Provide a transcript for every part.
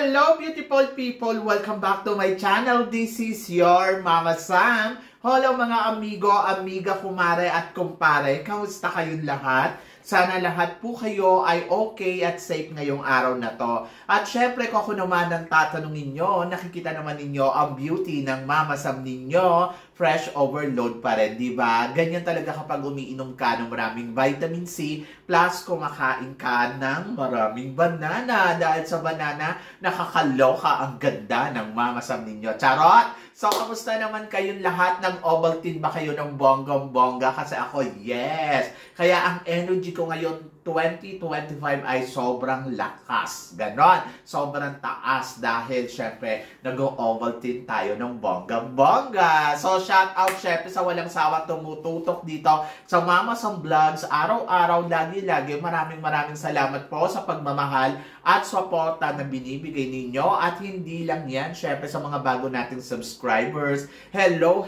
Hello beautiful people! Welcome back to my channel. This is your Mama Sam. Hello mga amigo, amiga, kumare at kumpare. Kamusta kayong lahat? Sana lahat po kayo ay okay at safe ngayong araw na to. At syempre kung ako naman ang tatanungin nyo, nakikita naman ninyo ang beauty ng Mama Sam ninyo. Fresh overload pa rin, di ba? Ganyan talaga kapag umiinom ka ng maraming vitamin C plus kumakain ka ng maraming banana. Dahil sa banana, nakakaloka ang ganda ng Mama Sam ninyo. Charot! So, kamusta naman kayong lahat? Ng Ovaltine ba kayo ng bonggang-bongga? Kasi ako, yes! Kaya ang energy ko ngayon, 2025 ay sobrang lakas. Ganon. Sobrang taas dahil syempre nag-Ovaltine tayo ng bonggang-bongga. So, shout out syempre sa walang sawa tumututok dito sa Mama Sam Vlogs. Araw-araw, lagi-lagi. Maraming salamat po sa pagmamahal at suporta na binibigay ninyo. At hindi lang yan, syempre sa mga bago nating subscribers. Hello!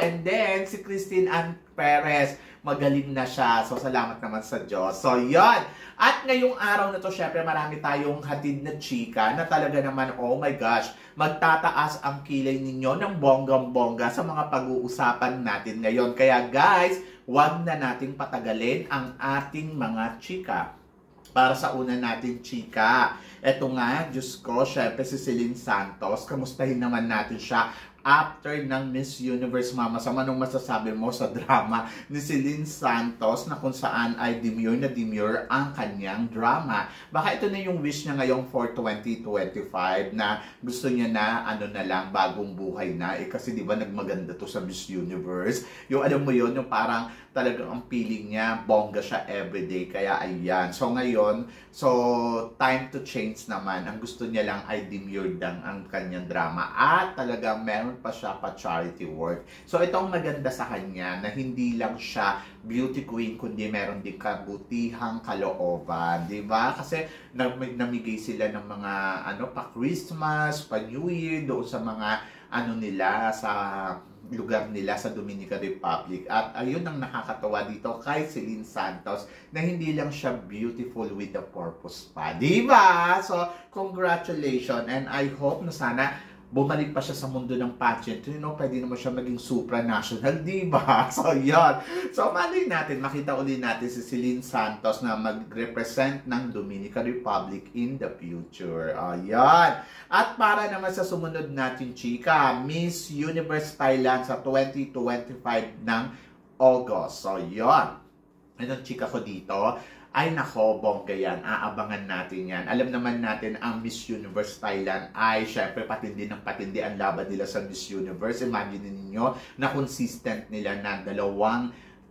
And then, si Christine Ann Perez, magaling na siya. So, salamat naman sa Diyos. So, yon. At ngayong araw na to, syempre, marami tayong hatid na chika na talaga naman, oh my gosh, magtataas ang kilay ninyo ng bonggang-bongga sa mga pag-uusapan natin ngayon. Kaya guys, wag na nating patagalin ang ating mga chika. Para sa una natin chika. Eto nga, Diyos ko, syempre si Celine Santos. Kamustahin naman natin siya after ng Miss Universe. Mama Sam, anong masasabi mo sa drama ni Celine Santos na kung saan ay demure ang kanyang drama? Baka ito na yung wish niya ngayong for 2025 na gusto niya na ano na lang, bagong buhay na. Kasi di ba nagmaganda to sa Miss Universe? Yung alam mo yun, yung parang talagang ang feeling niya, bongga siya everyday. Kaya ayan. So ngayon, time to change naman. Ang gusto niya lang ay demure lang ang kanyang drama. At talagang meron pa siya pa charity work. So itong maganda sa kanya na hindi lang siya beauty queen kundi meron din kabutihang kalooban, di ba? Kasi namigay sila ng mga pa Christmas, pa New Year doon sa mga nila sa lugar nila sa Dominican Republic. At ayun ang nakakatawa dito kay Celine Santos na hindi lang siya beautiful with a purpose pa. Diba? So, congratulations and I hope na sana bumalik pa siya sa mundo ng pageant. You know, pwede naman siya maging supranational, diba? So, yun. So, malay natin, makita ulit natin si Celine Santos na mag-represent ng Dominican Republic in the future. Ayan. At para naman sa sumunod natin, chika, Miss Universe Thailand sa 2025 ng August. So, yun. Anong chika ko dito? Ay nako, bongga yan. Aabangan natin yan. Alam naman natin ang Miss Universe Thailand ay syempre patindi ng patindi ang laban nila sa Miss Universe. Imagine ninyo na consistent nila na 2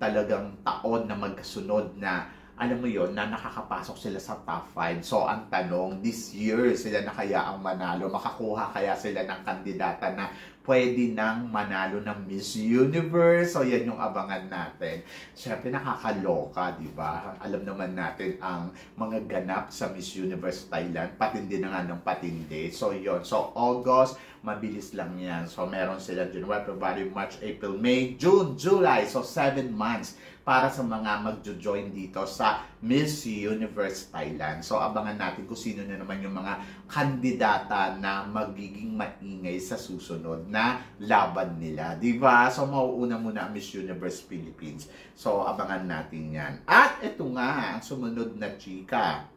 talagang taon na magkasunod na alam mo yon na nakakapasok sila sa top 5. So, ang tanong, this year sila na kaya ang manalo? Makakuha kaya sila ng kandidata na pwede nang manalo ng Miss Universe? So, yan yung abangan natin. Siyempre, nakakaloka, di ba? Alam naman natin ang mga ganap sa Miss Universe Thailand. Patindi na nga ng patindi. So, yon. So, August, mabilis lang yan. So, meron sila January, February, March, April, May, June, July. So, 7 months para sa mga magjo-join dito sa Miss Universe Thailand. So, abangan natin kung sino na naman yung mga kandidata na magiging maingay sa susunod na laban nila. Diba? So, mauuna muna ang Miss Universe Philippines. So, abangan natin yan. At ito nga, ang sumunod na chika.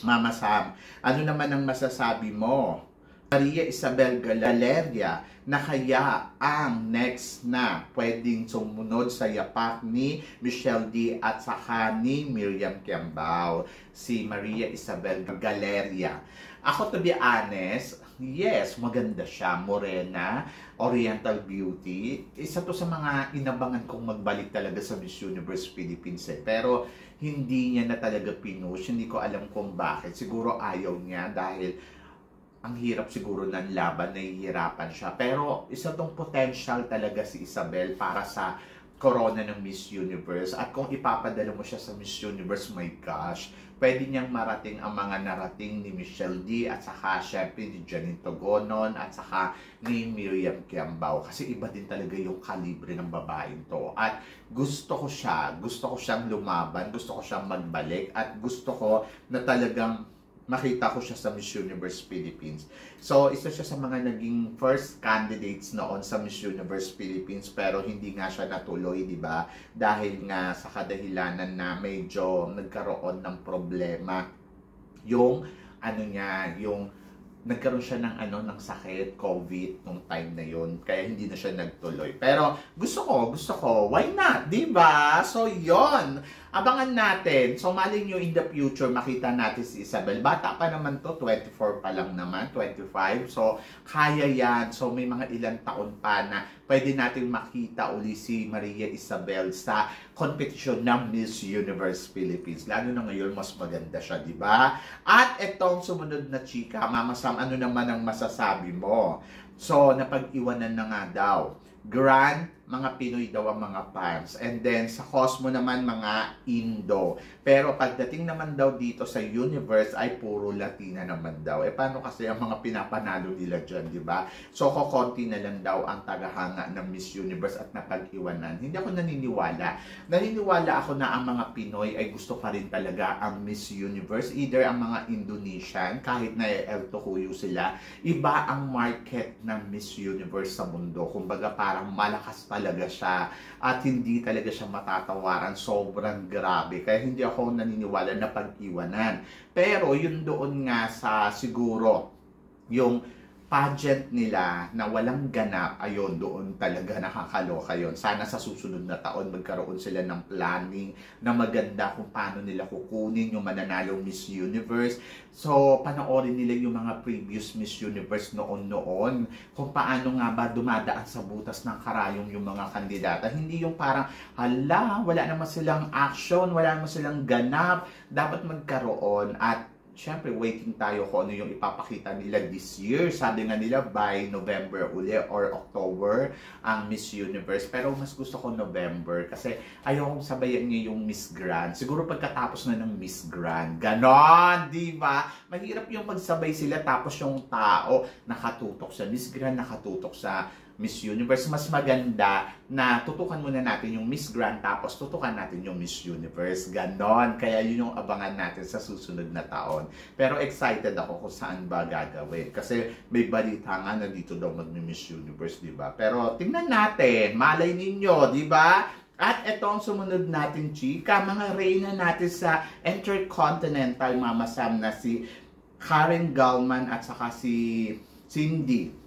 Mama Sam, ano naman ang masasabi mo? Maria Isabel Galeria na kaya ang next na pwedeng sumunod sa yapak ni Michelle D at saka ni Miriam Kiambao, si Maria Isabel Galeria. Ako, to be honest, yes, maganda siya, morena, oriental beauty. Isa to sa mga inabangan kong magbalik talaga sa Miss Universe Philippines pero hindi niya na talaga pinush. Hindi ko alam kung bakit. Siguro ayaw niya dahil ang hirap siguro ng laban, nahihirapan siya. Pero isa tong potential talaga si Isabel para sa corona ng Miss Universe. At kung ipapadala mo siya sa Miss Universe, my gosh, pwede niyang marating ang mga narating ni Michelle D at saka syempre ni Janine Togonon at saka ni Miriam Kiambao. Kasi iba din talaga yung kalibre ng babaeng to. At gusto ko siyang lumaban, gusto ko siyang magbalik at gusto ko na talagang makita ko siya sa Miss Universe Philippines. So, isa siya sa mga naging first candidates noon sa Miss Universe Philippines, pero hindi nga siya natuloy, di ba? Dahil nga sa kadahilanan na medyo nagkaroon ng problema yung yung nagkaroon siya ng ng sakit, COVID nung time na yon, kaya hindi na siya nagtuloy. Pero gusto ko, why not, 'di ba? So 'yon. Abangan natin. So mali nyo in the future makita natin si Isabel. Bata pa naman to, 24 pa lang naman, 25. So kaya yan. So may mga ilang taon pa na pwede natin makita uli si Maria Isabel sa competition ng Miss Universe Philippines. Lalo na ngayon, mas maganda siya, di ba? At etong sumunod na chika, Mama Sam, ano naman ang masasabi mo? So, napag-iwanan na nga daw. Grand, mga Pinoy daw ang mga fans. And then, sa Cosmo naman, mga Indo. Pero pagdating naman daw dito sa Universe, ay puro Latina naman daw. Paano kasi ang mga pinapanalo nila dyan, di ba? So, kokonti na lang daw ang tagahanga ng Miss Universe at napag-iwanan. Hindi ako naniniwala. Naniniwala ako na ang mga Pinoy ay gusto pa rin talaga ang Miss Universe. Either ang mga Indonesian, kahit na El Tocuyo sila, iba ang market ng Miss Universe sa mundo. Kumbaga, parang malakas talaga siya at hindi talaga siya matatawaran. Sobrang grabe. Kaya hindi ako naniniwala na pag-iwanan. Pero yun doon nga sa siguro yung pageant nila na walang ganap, ayun, doon talaga nakakaloka yun. Sana sa susunod na taon magkaroon sila ng planning na maganda kung paano nila kukunin yung mananalong Miss Universe. So, panoorin nila yung mga previous Miss Universe noon-noon, kung paano nga ba dumadaan sa butas ng karayong yung mga kandidata. Hindi yung parang, hala, wala naman silang action, wala naman silang ganap, dapat magkaroon. At siyempre, waiting tayo kung ano yung ipapakita nila this year. Sabi nga nila, by November uli or October ang Miss Universe. Pero mas gusto ko November kasi ayokong sabayan niyo yung Miss Grand. Siguro pagkatapos na ng Miss Grand. Ganon, di ba? Mahirap yung magsabay sila tapos yung tao nakatutok sa Miss Grand, nakatutok sa Miss Universe. Mas maganda na tutukan muna natin yung Miss Grand tapos tutukan natin yung Miss Universe. Ganon. Kaya yun yung abangan natin sa susunod na taon. Pero excited ako kung saan ba gagawin. Kasi may balita nga na dito daw mag-Miss Universe, di ba? Pero tingnan natin. Malay ninyo, di ba? At ito ang sumunod natin, chika. Mga reyna natin sa Intercontinental, Mama Sam, na si Karen Gallman at saka si Cindy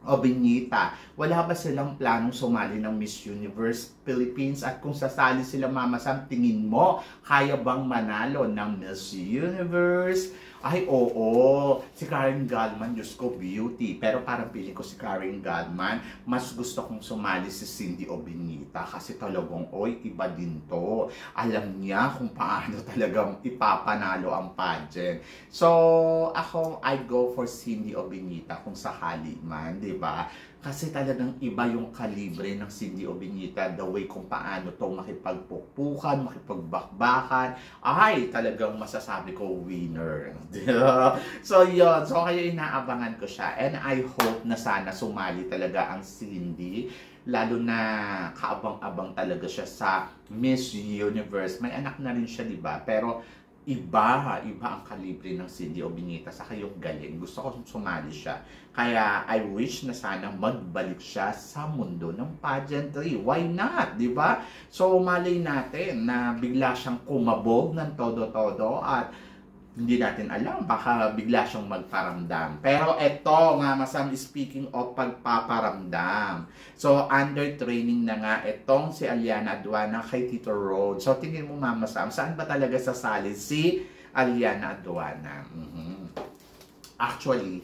Obiñita. Wala ba silang planong sumali ng Miss Universe Philippines? At kung sasali sila, Mama Sam, tingin mo, kaya bang manalo ng Miss Universe? Ay, oo. Si Karen Gallman, Diyos ko, beauty. Pero parang piling ko si Karen Gallman, mas gusto kong sumali si Cindy Obiñita. Kasi talagang, oy, iba din to. Alam niya kung paano talagang ipapanalo ang pageant. So, ako, I go for Cindy Obiñita kung sakali man, di ba? Kasi talagang iba yung kalibre ng Cindy Obiñita, the way kung paano to makipagpukpukan, makipagbakbakan, ay talagang masasabi ko winner. So yun, so kaya inaabangan ko siya, and I hope na sana sumali talaga ang Cindy, lalo na kaabang-abang talaga siya sa Miss Universe. May anak na rin siya, di ba? Pero iba ang kalibre ng Cindy Obiñita, saka yung galing. Gusto ko sumali siya. Kaya I wish na sana magbalik siya sa mundo ng pageantry. Why not? Di ba? So malay natin na bigla siyang kumabog ng todo-todo at hindi natin alam, baka bigla siyang magparamdam. Pero eto nga, Masam, speaking of pagpaparamdam. So, under training na nga etong si Aliana Aduana kay Tito Rod. So, tingin mo, Mama Sam, saan ba talaga sasali si Aliana Aduana? Actually,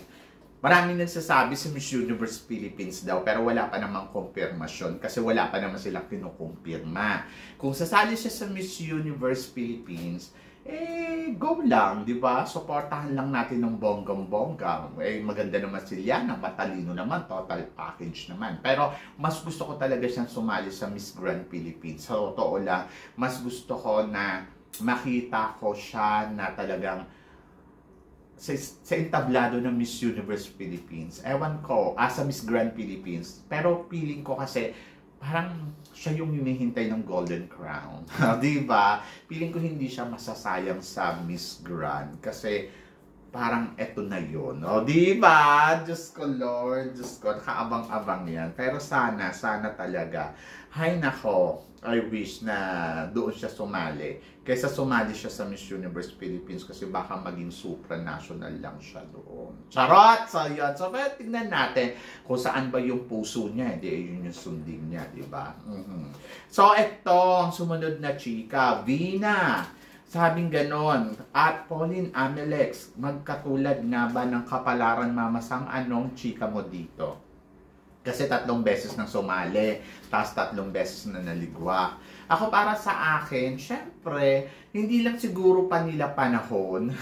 maraming nagsasabi si Miss Universe Philippines daw, pero wala pa namang kumpirmasyon kasi wala pa naman silang kinukumpirma. Kung sasali siya sa Miss Universe Philippines, go lang, di ba? Suportahan lang natin ng bonggang-bongga. Maganda naman si Liana, matalino naman, total package naman. Pero mas gusto ko talaga siyang sumali sa Miss Grand Philippines. Sa totoo lang, mas gusto ko na makita ko siya na talagang sa entablado ng Miss Universe Philippines. Ewan ko, sa Miss Grand Philippines. Pero feeling ko kasi parang siya yung hinihintay ng Golden Crown. Di ba? Feeling ko hindi siya masasayang sa Miss Grand. Kasi parang eto na yun. O, di ba? Diyos ko, Lord. Diyos ko, nakaabang-abang yan. Pero sana talaga. Hay nako, I wish na doon siya sumali. Kaysa sumali siya sa Miss Universe Philippines kasi baka maging supranational lang siya doon. Charot! So, yun. So, pero tingnan natin kung saan ba yung puso niya. Hindi, yun yung sundin niya, di ba? So, eto, ang sumunod na chika, Vina. Sabing ganon. At Pauline Amelex, magkatulad nga ba ng kapalaran mamasang anong chika mo dito? Kasi 3 beses nang sumali, tapos 3 beses na naligwa. Ako para sa akin, syempre, hindi lang siguro pa nila panahon.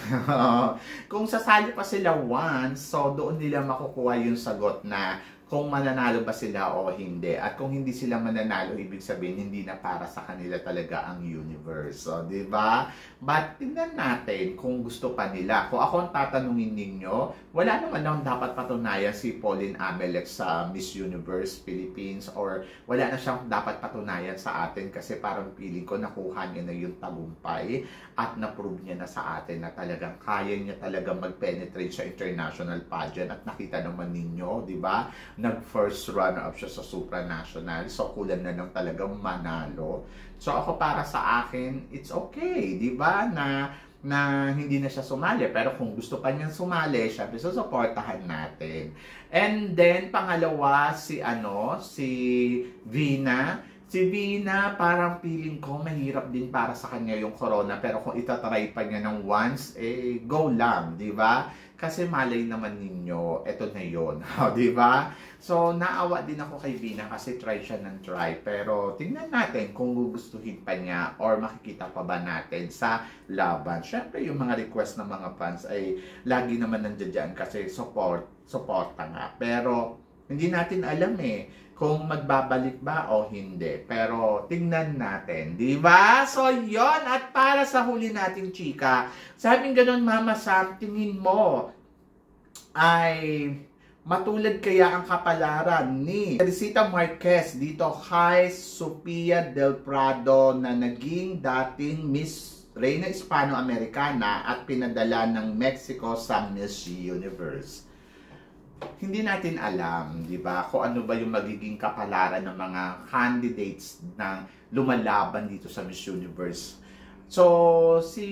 Kung sasali pa sila once, so doon nila makukuha yung sagot na kung mananalo ba sila o hindi. At kung hindi sila mananalo, ibig sabihin, hindi na para sa kanila talaga ang universe. So, di ba? But, tingnan natin kung gusto pa nila. Kung ako ang tatanungin ninyo, wala naman akong dapat patunayan si Pauline Amelex sa Miss Universe Philippines or wala na siyang dapat patunayan sa atin kasi parang feeling ko nakuha niya na yung tagumpay at na-prove niya na sa atin na talagang kaya niya talagang mag-penetrate sa international pageant at nakita naman ninyo, di ba? Nag-first runner-up siya sa supranational. So, kulang na lang talagang manalo. So, ako para sa akin, it's okay. Di ba? Na hindi na siya sumali. Pero kung gusto pa niyang sumali, syempre, susuportahan natin. And then, pangalawa, si Vina. Si Vina, parang feeling ko, mahirap din para sa kanya yung corona. Pero kung itatry pa niya ng once, go lang. Di ba? Kasi malay naman ninyo, eto na yun. Di ba? So, naawa din ako kay Vina kasi try siya ng try. Pero, tingnan natin kung gugustuhin pa niya or makikita pa ba natin sa laban. Siyempre, yung mga request ng mga fans ay lagi naman nandiyan kasi supporta nga. Pero, hindi natin alam kung magbabalik ba o hindi. Pero, tingnan natin. Di ba? So, yon. At para sa huli nating chika, sabing ganun, Mama Sam, tingin mo ay matulad kaya ang kapalaran ni Teresita Marquez dito kay Sophia Del Prado na naging dating Miss Reina Hispano-Americana at pinadala ng Mexico sa Miss Universe. Hindi natin alam, di ba, kung ano ba yung magiging kapalaran ng mga candidates na lumalaban dito sa Miss Universe. So, si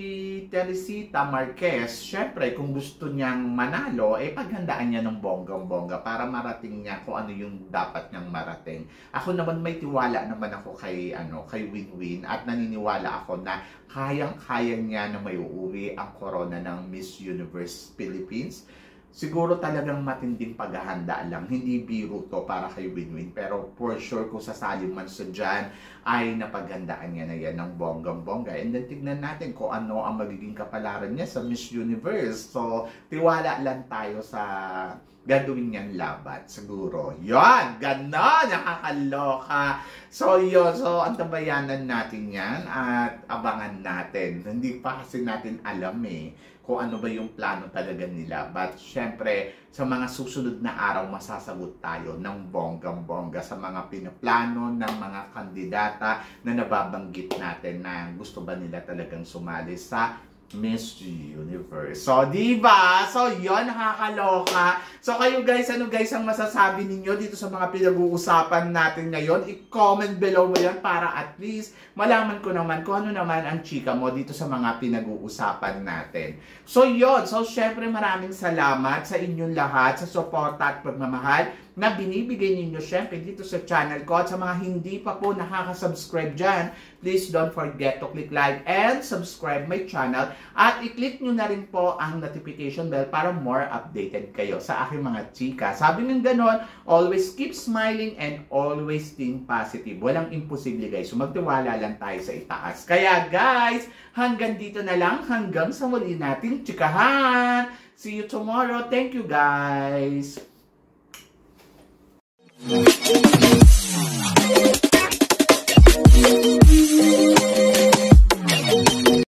Teresita Marquez, syempre, kung gusto niyang manalo, paghandaan niya ng bonggang-bongga para marating niya kung ano yung dapat niyang marating. Ako naman may tiwala naman ako kay Winwin at naniniwala ako na kayang-kaya niya na may uuwi ang corona ng Miss Universe Philippines. Siguro talagang matinding paghahanda lang. Hindi biro to para kay Winwin. Pero for sure, kung sasali man sa dyan, ay napaghandaan niya na yan ng bonggang-bongga. And then tignan natin kung ano ang magiging kapalaran niya sa Miss Universe. So, tiwala lang tayo sa gagawin niyang laban. Siguro. Yon! Ganon! Nakakaloka! So, yun. So, antabayanan natin yan at abangan natin. Hindi pa kasi natin alam kung ano ba yung plano talaga nila. But, syempre, sa mga susunod na araw, masasagot tayo ng bonggang-bongga sa mga pinaplano ng mga kandidata na nababanggit natin na gusto ba nila talagang sumali sa Miss Universe. So, diba? So, yon, nakakaloka. So, kayo guys, ano guys ang masasabi ninyo dito sa mga pinag-uusapan natin ngayon? I-comment below mo yan para at least malaman ko naman kung ano naman ang chika mo dito sa mga pinag-uusapan natin. So, yon. So, syempre maraming salamat sa inyong lahat sa suporta at pagmamahal na binibigay ninyo syempre dito sa channel ko. At sa mga hindi pa po nakaka-subscribe dyan, please don't forget to click like and subscribe my channel. At i-click nyo na rin po ang notification bell para more updated kayo sa aking mga chika. Sabi ng ganon, always keep smiling and always think positive. Walang imposible guys. So magtiwala lang tayo sa itaas. Kaya guys, hanggang dito na lang. Hanggang sa muli nating chikahan. See you tomorrow. Thank you guys.